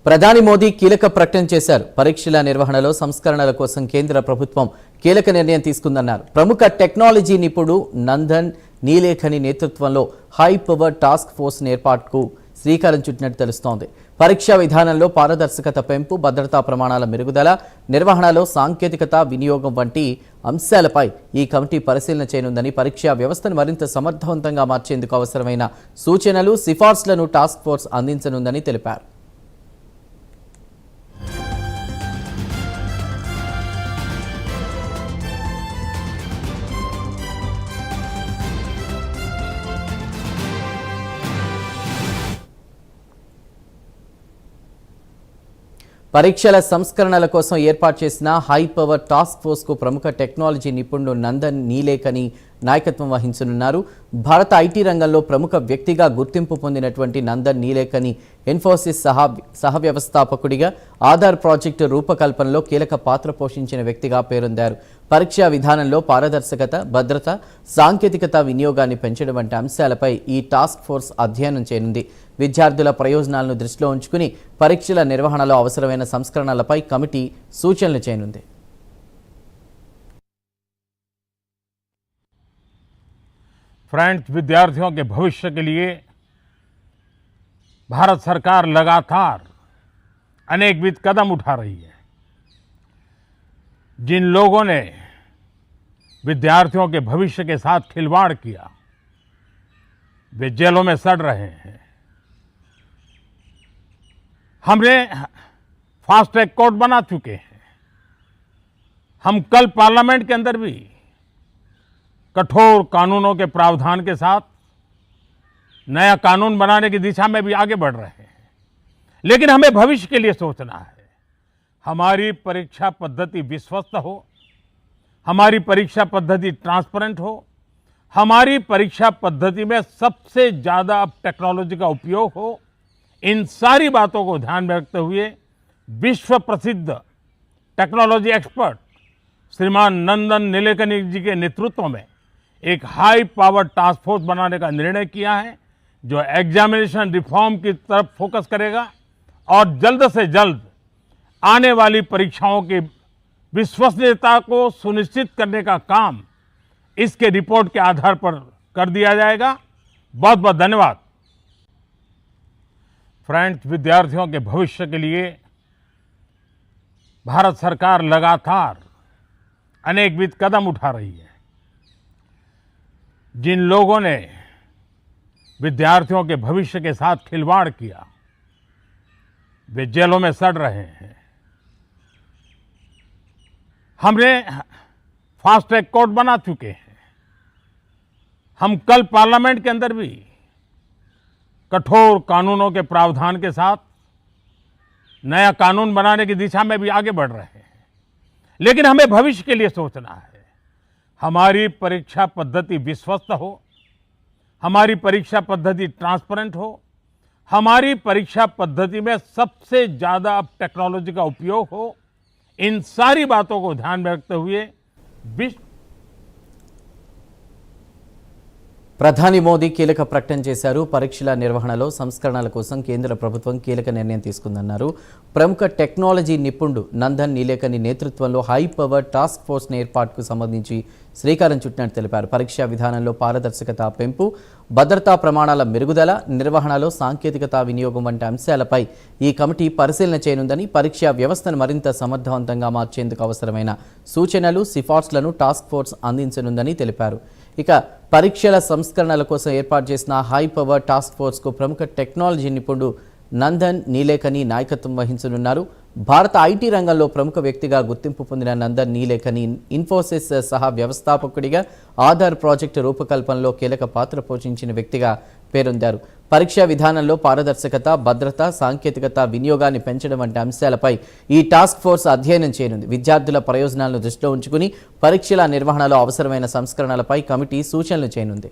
ప్రధాని మోదీ కీలక ప్రకటన చేశారు. పరీక్షల నిర్వహణలో సంస్కరణల కోసం కేంద్ర ప్రభుత్వం కీలక నిర్ణయం తీసుకుందన్నారు. ప్రముఖ టెక్నాలజీ నిపుణుడు నందన్ నీలేఖని నేతృత్వంలో హై పవర్ టాస్క్ ఫోర్స్ ఏర్పాటుకు శ్రీకారం చుట్టినట్టు తెలుస్తోంది. పరీక్షా విధానంలో పారదర్శకత పెంపు, భద్రతా ప్రమాణాల మెరుగుదల, నిర్వహణలో సాంకేతికత వినియోగం వంటి అంశాలపై ఈ కమిటీ పరిశీలన చేయనుందని, పరీక్షా వ్యవస్థను మరింత సమర్థవంతంగా మార్చేందుకు అవసరమైన సూచనలు, సిఫార్సులను టాస్క్ ఫోర్స్ అందించనుందని తెలిపారు. పరీక్షల సంస్కరణల కోసం ఏర్పాటు చేసిన హై పవర్ టాస్క్ ఫోర్స్ కు ప్రముఖ టెక్నాలజీ నిపుణుడు నందన్ నీలేఖని నాయకత్వం వహించనున్నారు. భారత ఐటీ రంగంలో ప్రముఖ వ్యక్తిగా గుర్తింపు పొందినటువంటి నందన్ నీలేఖని ఇన్ఫోసిస్ సహ వ్యవస్థాపకుడిగా, ఆధార్ ప్రాజెక్టు రూపకల్పనలో కీలక పాత్ర పోషించిన వ్యక్తిగా పేరొందారు. పరీక్షా విధానంలో పారదర్శకత, భద్రత, సాంకేతికత వినియోగాన్ని పెంచడం వంటి అంశాలపై ఈ టాస్క్ ఫోర్స్ అధ్యయనం చేయనుంది. విద్యార్థుల ప్రయోజనాలను దృష్టిలో ఉంచుకుని పరీక్షల నిర్వహణలో అవసరమైన సంస్కరణలపై కమిటీ సూచనలు చేయనుంది. फ्रेंड्स, विद्यार्थियों के भविष्य के लिए भारत सरकार लगातार अनेकविध कदम उठा रही है. जिन लोगों ने विद्यार्थियों के भविष्य के साथ खिलवाड़ किया, वे जेलों में सड़ रहे हैं. हमने फास्ट ट्रैक कोर्ट बना चुके हैं. हम कल पार्लियामेंट के अंदर भी कठोर कानूनों के प्रावधान के साथ नया कानून बनाने की दिशा में भी आगे बढ़ रहे हैं. लेकिन हमें भविष्य के लिए सोचना है. हमारी परीक्षा पद्धति विश्वस्त हो, हमारी परीक्षा पद्धति ट्रांसपेरेंट हो, हमारी परीक्षा पद्धति में सबसे ज्यादा अब टेक्नोलॉजी का उपयोग हो. इन सारी बातों को ध्यान में रखते हुए विश्व प्रसिद्ध टेक्नोलॉजी एक्सपर्ट श्रीमान नंदन नीलेखनी जी के नेतृत्व में एक हाई पावर टास्क फोर्स बनाने का निर्णय किया है, जो एग्जामिनेशन रिफॉर्म की तरफ फोकस करेगा और जल्द से जल्द आने वाली परीक्षाओं की विश्वसनीयता को सुनिश्चित करने का काम इसके रिपोर्ट के आधार पर कर दिया जाएगा. बहुत बहुत धन्यवाद. फ्रेंड्स, विद्यार्थियों के भविष्य के लिए भारत सरकार लगातार अनेकविध कदम उठा रही है. जिन लोगों ने विद्यार्थियों के भविष्य के साथ खिलवाड़ किया, वे जेलों में सड़ रहे हैं. हमने फास्ट ट्रैक कोर्ट बना चुके हैं. हम कल पार्लियामेंट के अंदर भी कठोर कानूनों के प्रावधान के साथ नया कानून बनाने की दिशा में भी आगे बढ़ रहे हैं. लेकिन हमें भविष्य के लिए सोचना है. हमारी परीक्षा पद्धति विश्वस्त हो, हमारी परीक्षा पद्धति ट्रांसपेरेंट हो, हमारी परीक्षा पद्धति में सबसे ज्यादा अब टेक्नोलॉजी का उपयोग हो. इन सारी बातों को ध्यान में रखते हुए ప్రధాని మోదీ కీలక ప్రకటన చేశారు. పరీక్షల నిర్వహణలో సంస్కరణల కోసం కేంద్ర ప్రభుత్వం కీలక నిర్ణయం తీసుకుందన్నారు. ప్రముఖ టెక్నాలజీ నిపుణుడు నందన్ నీలేఖని నేతృత్వంలో హై పవర్ టాస్క్ ఫోర్స్ ఏర్పాటుకు సంబంధించి శ్రీకారం చుట్టినట్టు తెలిపారు. పరీక్షా విధానంలో పారదర్శకత పెంపు, భద్రతా ప్రమాణాల మెరుగుదల, నిర్వహణలో సాంకేతికత వినియోగం వంటి అంశాలపై ఈ కమిటీ పరిశీలన చేయనుందని, పరీక్షా వ్యవస్థను మరింత సమర్థవంతంగా మార్చేందుకు అవసరమైన సూచనలు, సిఫార్సులను టాస్క్ ఫోర్స్ అందించనుందని తెలిపారు. ఇక పరీక్షల సంస్కరణల కోసం ఏర్పాటు చేసిన హై పవర్ టాస్క్ ఫోర్స్ కు ప్రముఖ టెక్నాలజీ నిపుణుడు నందన్ నీలేఖని నాయకత్వం వహించనున్నారు. భారత ఐటీ రంగంలో ప్రముఖ వ్యక్తిగా గుర్తింపు పొందిన నందన్ నీలేఖని ఇన్ఫోసిస్ సహ వ్యవస్థాపకుడిగా, ఆధార్ ప్రాజెక్టు రూపకల్పనలో కీలక పాత్ర పోషించిన వ్యక్తిగా పేరొందారు. పరీక్షా విధానంలో పారదర్శకత, భద్రత, సాంకేతికత వినియోగాన్ని పెంచడం వంటి అంశాలపై ఈ టాస్క్ ఫోర్స్ అధ్యయనం చేయనుంది. విద్యార్థుల ప్రయోజనాలను దృష్టిలో ఉంచుకుని పరీక్షల నిర్వహణలో అవసరమైన సంస్కరణలపై కమిటీ సూచనలు చేయనుంది.